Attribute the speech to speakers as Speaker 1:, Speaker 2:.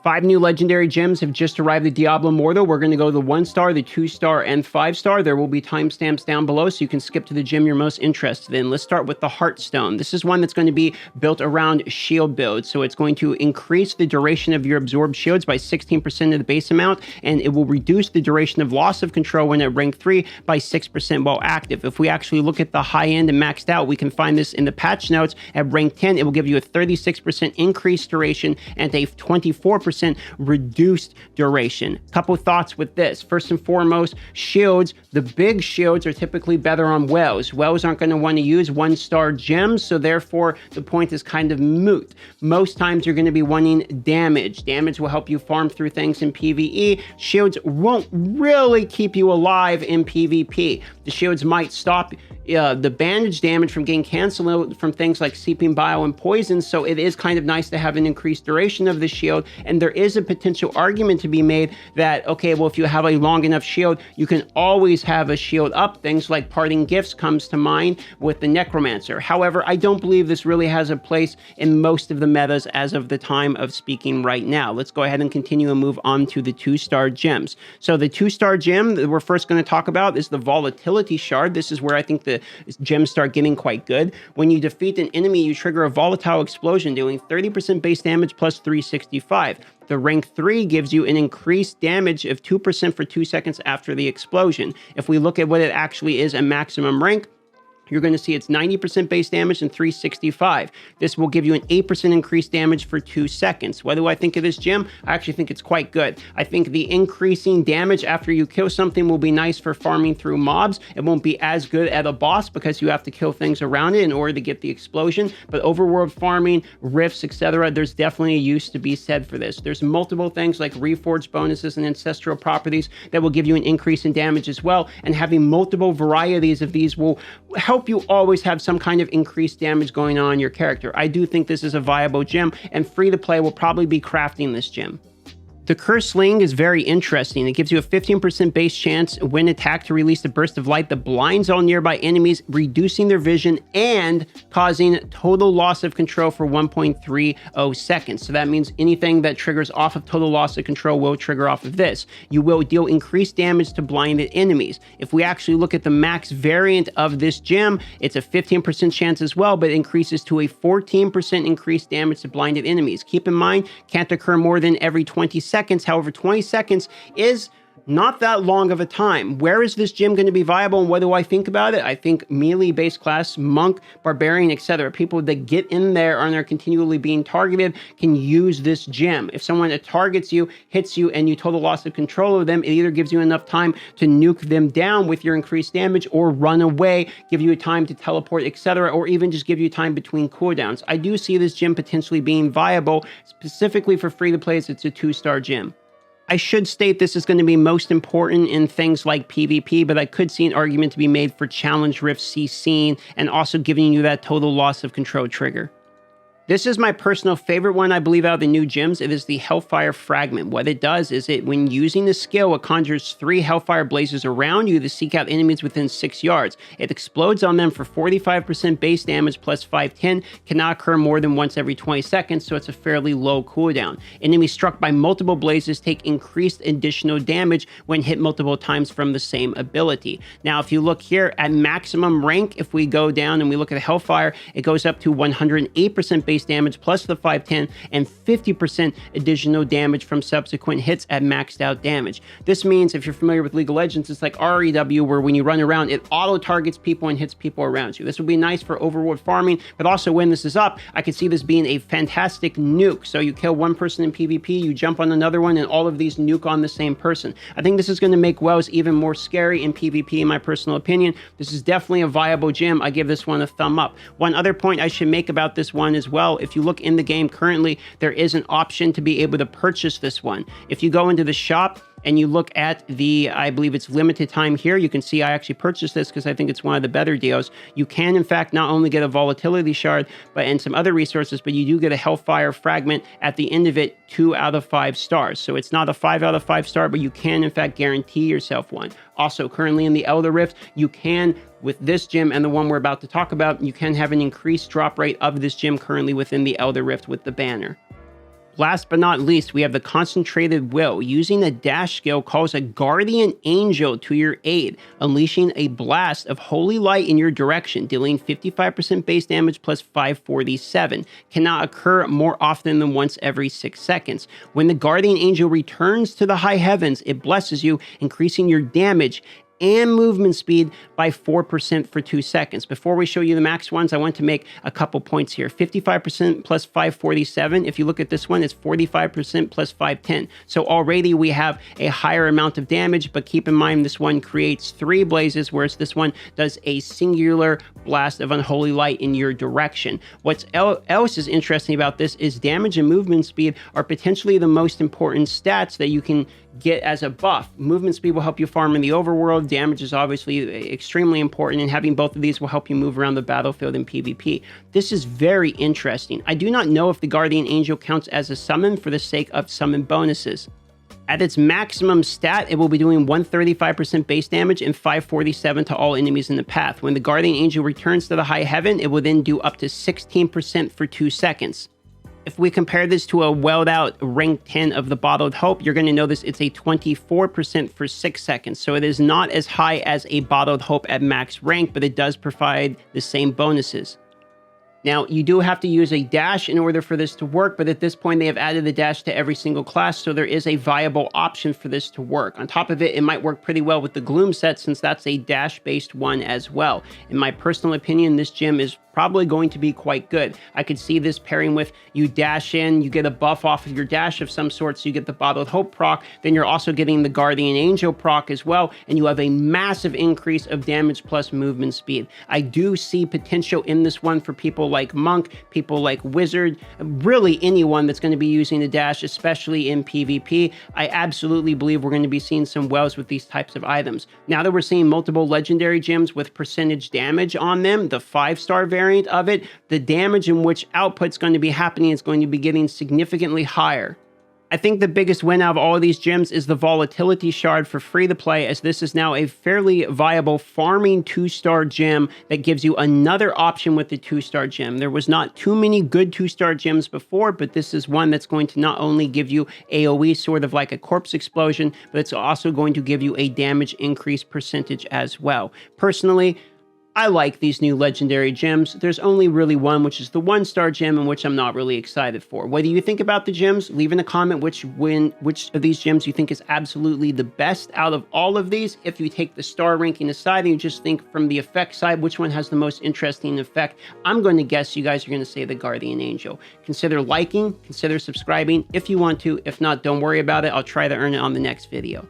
Speaker 1: 5 new legendary gems have just arrived at Diablo Immortal. We're going to go to the 1-star, the 2-star, and 5-star. There will be timestamps down below, so you can skip to the gem you're most interested in. Let's start with the Heartstone. This is one that's going to be built around shield builds, so it's going to increase the duration of your absorbed shields by 16% of the base amount, and it will reduce the duration of loss of control when at rank 3 by 6% while active. If we actually look at the high end and maxed out, we can find this in the patch notes. At rank 10, it will give you a 36% increased duration and a 24% reduced duration. Couple thoughts with this. First and foremost, shields. The big shields are typically better on whales. Whales aren't going to want to use 1-star gems, so therefore the point is kind of moot. Most times you're going to be wanting damage. Damage will help you farm through things in PvE. Shields won't really keep you alive in PvP. The shields might stop the bandage damage from getting canceled from things like seeping bile and poison, so it is kind of nice to have an increased duration of the shield. And there is a potential argument to be made that, okay, well, if you have a long enough shield, you can always have a shield up. Things like Parting Gifts comes to mind with the Necromancer. However, I don't believe this really has a place in most of the metas as of the time of speaking right now. Let's go ahead and continue and move on to the 2-star gems. So the 2-star gem that we're first going to talk about is the Volatility Shard. This is where I think the gems start getting quite good. When you defeat an enemy, you trigger a volatile explosion, doing 30% base damage plus 365. The rank 3 gives you an increased damage of 2% for 2 seconds after the explosion. If we look at what it actually is at maximum rank, you're going to see it's 90% base damage and 365. This will give you an 8% increased damage for 2 seconds. What do I think of this gem? I actually think it's quite good. I think the increasing damage after you kill something will be nice for farming through mobs. It won't be as good at a boss because you have to kill things around it in order to get the explosion. But overworld farming, rifts, etc., there's definitely a use to be said for this. There's multiple things like reforged bonuses and ancestral properties that will give you an increase in damage as well. And having multiple varieties of these will help you always have some kind of increased damage going on in your character. I do think this is a viable gem, and free to play will probably be crafting this gem. The Kir Sling is very interesting. It gives you a 15% base chance when attacked to release a burst of light that blinds all nearby enemies, reducing their vision and causing total loss of control for 1.30 seconds. So that means anything that triggers off of total loss of control will trigger off of this. You will deal increased damage to blinded enemies. If we actually look at the max variant of this gem, it's a 15% chance as well, but it increases to a 14% increased damage to blinded enemies. Keep in mind, can't occur more than every 20 seconds. However, 20 seconds is not that long of a time. Where is this gem going to be viable, and what do I think about it? I think melee-based class, monk, barbarian, etc., people that get in there and are continually being targeted can use this gem. If someone that targets you, hits you, and you total loss of control of them, it either gives you enough time to nuke them down with your increased damage, or run away, give you time to teleport, etc., or even just give you time between cooldowns. I do see this gem potentially being viable, specifically for free-to-play, as it's a 2-star gem. I should state this is going to be most important in things like PvP, but I could see an argument to be made for challenge rift CCing and also giving you that total loss of control trigger. This is my personal favorite one, I believe, out of the new gems. It is the Hellfire Fragment. What it does is when using the skill, it conjures 3 Hellfire blazes around you to seek out enemies within 6 yards. It explodes on them for 45% base damage plus 510, cannot occur more than once every 20 seconds, so it's a fairly low cooldown. Enemies struck by multiple blazes take increased additional damage when hit multiple times from the same ability. Now, if you look here at maximum rank, if we go down and we look at Hellfire, it goes up to 108% base damage plus the 510 and 50% additional damage from subsequent hits at maxed out damage. This means, if you're familiar with League of Legends, it's like REW, where when you run around, it auto targets people and hits people around you. This would be nice for overworld farming, but also when this is up, I could see this being a fantastic nuke. So you kill one person in PvP, you jump on another one, and all of these nuke on the same person. I think this is going to make wells even more scary in PvP, in my personal opinion. This is definitely a viable gem. I give this one a thumb up. One other point I should make about this one as well, if you look in the game currently, there is an option to be able to purchase this one. If you go into the shop and you look at the, I believe it's limited time here, you can see I actually purchased this because I think it's one of the better deals. You can, in fact, not only get a Volatility Shard and some other resources, but you do get a Hellfire Fragment at the end of it, 2 out of 5 stars. So it's not a 5 out of 5 star, but you can, in fact, guarantee yourself one. Also, currently in the Elder Rift, you can, with this gem and the one we're about to talk about, you can have an increased drop rate of this gem currently within the Elder Rift with the banner. Last but not least, we have the Concentrated Will. Using a dash skill calls a guardian angel to your aid, unleashing a blast of holy light in your direction, dealing 55% base damage plus 547. Cannot occur more often than once every 6 seconds. When the guardian angel returns to the high heavens, it blesses you, increasing your damage and movement speed by 4% for 2 seconds. Before we show you the max ones, I want to make a couple points here. 55% plus 547. If you look at this one, it's 45% plus 510. So already we have a higher amount of damage, but keep in mind this one creates 3 blazes, whereas this one does a singular blast of unholy light in your direction. What else is interesting about this is damage and movement speed are potentially the most important stats that you can get as a buff. Movement speed will help you farm in the overworld. Damage is obviously extremely important, and having both of these will help you move around the battlefield in PvP. This is very interesting. I do not know if the Guardian Angel counts as a summon for the sake of summon bonuses. At its maximum stat, it will be doing 135% base damage and 547 to all enemies in the path. When the Guardian Angel returns to the high heaven, it will then do up to 16% for 2 seconds. If we compare this to a welled out rank 10 of the Bottled Hope, you're going to notice it's a 24% for 6 seconds. So it is not as high as a Bottled Hope at max rank, but it does provide the same bonuses. Now, you do have to use a dash in order for this to work, but at this point they have added the dash to every single class, so there is a viable option for this to work. On top of it, it might work pretty well with the Gloom set, since that's a dash-based one as well. In my personal opinion, this gem is probably going to be quite good. I could see this pairing with you dash in, you get a buff off of your dash of some sort, so you get the Bottled Hope proc, then you're also getting the Guardian Angel proc as well, and you have a massive increase of damage plus movement speed. I do see potential in this one for people like Monk, people like Wizard, really anyone that's going to be using the dash, especially in PvP. I absolutely believe we're going to be seeing some wells with these types of items. Now that we're seeing multiple legendary gems with percentage damage on them, the 5-star variant of it, the damage in which output's going to be happening is going to be getting significantly higher. I think the biggest win out of all of these gems is the Volatility Shard for free to play, as this is now a fairly viable farming 2-star gem that gives you another option with the 2-star gem. There was not too many good 2-star gems before, but this is one that's going to not only give you AoE, sort of like a corpse explosion, but it's also going to give you a damage increase percentage as well. Personally, I like these new legendary gems. There's only really one, which is the 1-star gem, and which I'm not really excited for. What do you think about the gems? Leave in a comment which of these gems you think is absolutely the best out of all of these. If you take the star ranking aside and you just think from the effect side, which one has the most interesting effect, I'm going to guess you guys are going to say the Guardian Angel. Consider liking, consider subscribing if you want to. If not, don't worry about it. I'll try to earn it on the next video.